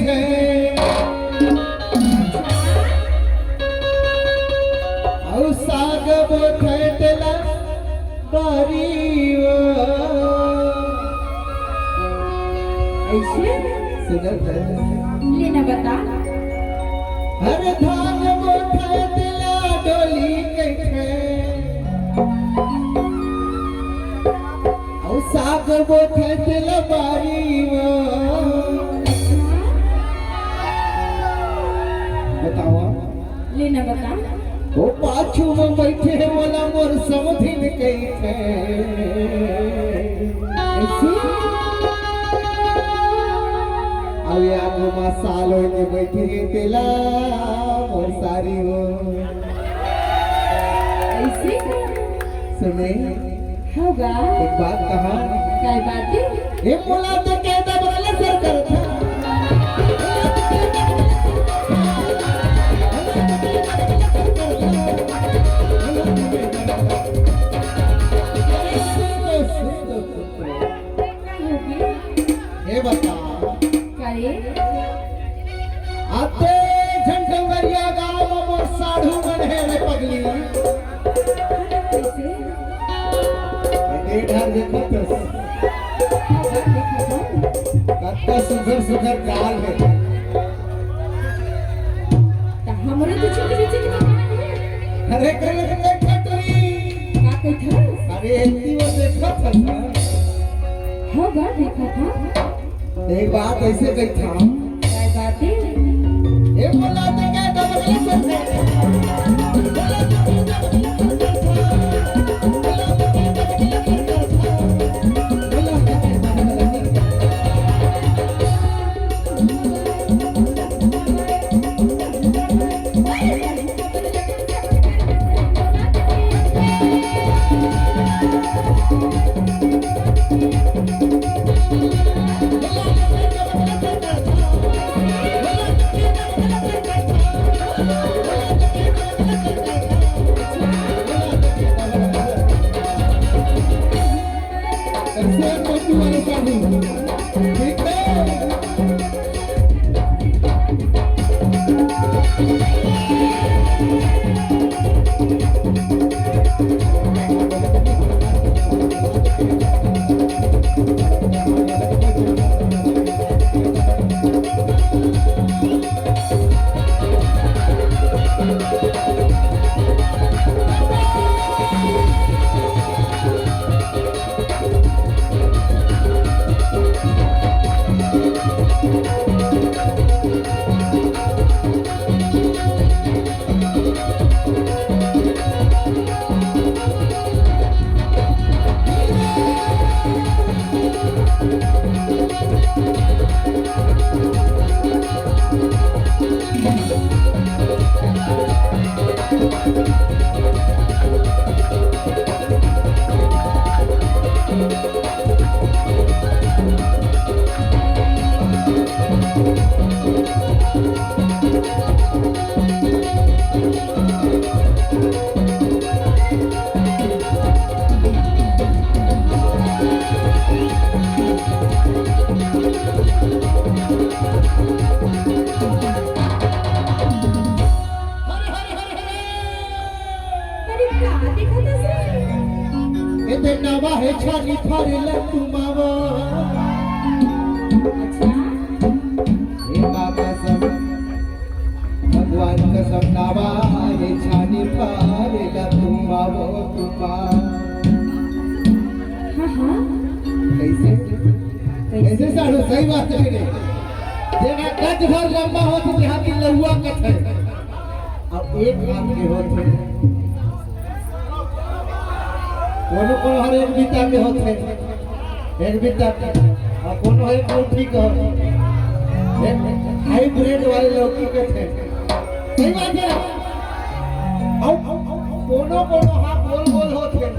थे और साग बोथला बारीवा ऐसे सुनत है लेना बता हर धान बोथला डोली कैथे और साग बोथला बारीवा बताओ लेना बता वो पाछू में बैठे वाला मोर समधिन कैथे ऐसे अब आगो मसालों में बैठे तिला मोर सारी हो ऐसे सुने होगा एक बात कहा काय बात है ये मोला तो कहता बगल सर करता ये बता काय आते झंडवरिया गांव में साधु बने रे पगली ऐसे ये ढाल देखो तो कत्ता सुधर सुधर गाल है हमरे तो चिक अरे कल देखा तुई का कहता अरे इतनी वो देखा था ना होगा देखा था एक बात ऐसे कही था काय बात है ये बोला तो क्या डबल से ऐसे कोई वाला साधु ठीक है नवा है छानी फरल तुमावा हे बाबा सब भगवान का सब नवा है छानी फरल तुमावा तुमा हाँ कैसे कैसे साड़ो सही बात है रे जेना गज भर लंबा हो तो यहाँ की लहुआ कट है अब एक हाथ के होते कोनो कोनो हर एक बीता के होते एक बीता और कोनो है कोठी का एक हाइब्रिड वाले लौकी के थे सही बात है औ कोनो कोनो हाथ गोल गोल होते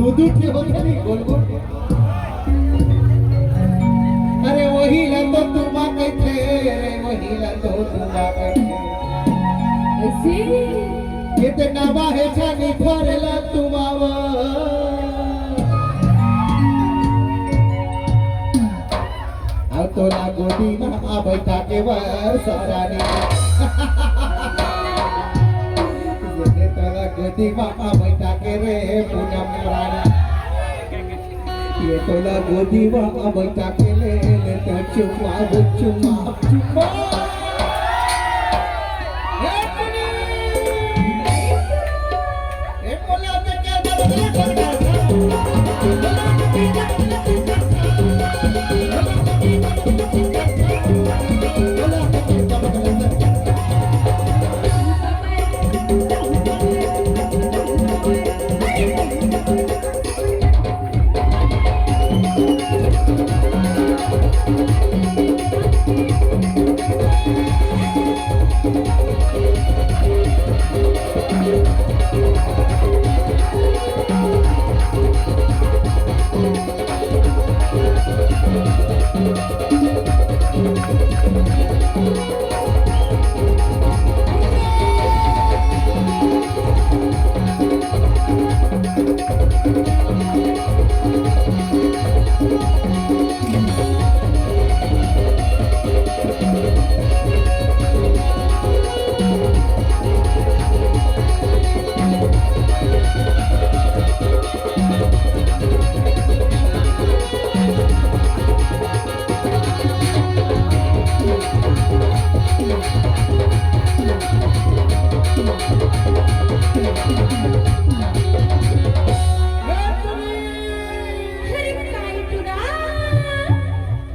दूध के होते नहीं गोल गोल अरे वही ला तो तुमा कहते अरे वही ला तो तुमा कहते ऐसे कितना बाहे छानी फरला तुमावा अब तोला गोदी में आ बैठा के वर्षरानी ये तोला गोदी में आ बैठा के रे पूनम रानी ये तोला गोदी में आ बैठा के ले तो चुम्मा चुम्मा चुम्मा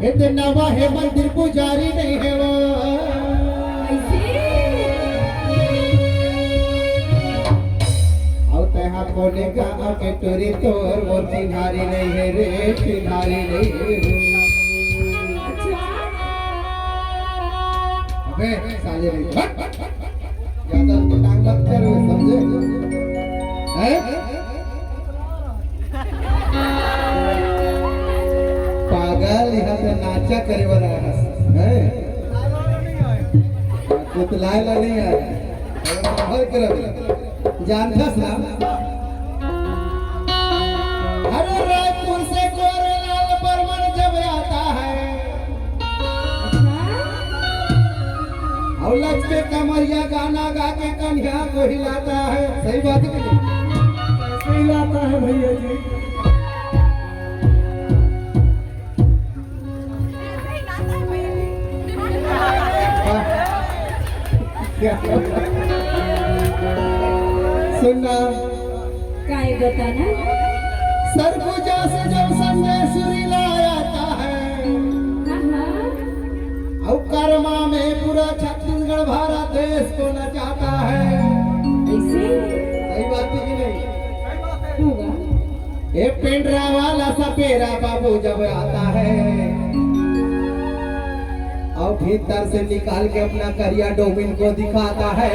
इतना वाहे मंदिर पुजारी नहीं है वो और तहा कोने का के टोरी तोर वो चिन्हारी नहीं है रे चिन्हारी नहीं है अबे साले रे ज्यादा टांग मत करो समझे हैं पागल यहाँ से नाचा करे वाला है कुतलाए ला नहीं है हर कर जानता ना अरे रायपुर से गोरेलाल बर्मन जब आता है और लक्ष्मी कमरिया गाना गा के कन्या को हिलाता है सही बात है कैसे हिलाता है भैया जी सुनना काय बताना सरगुजा से जब संजय सुरीला आता है और कर्मा में पूरा छत्तीसगढ़ भारत देश को नचाता है सही बात है कि नहीं होगा ये पेंड्रा वाला सपेरा बाबू जब आता है और भीतर से निकाल के अपना करिया डोमिन को दिखाता है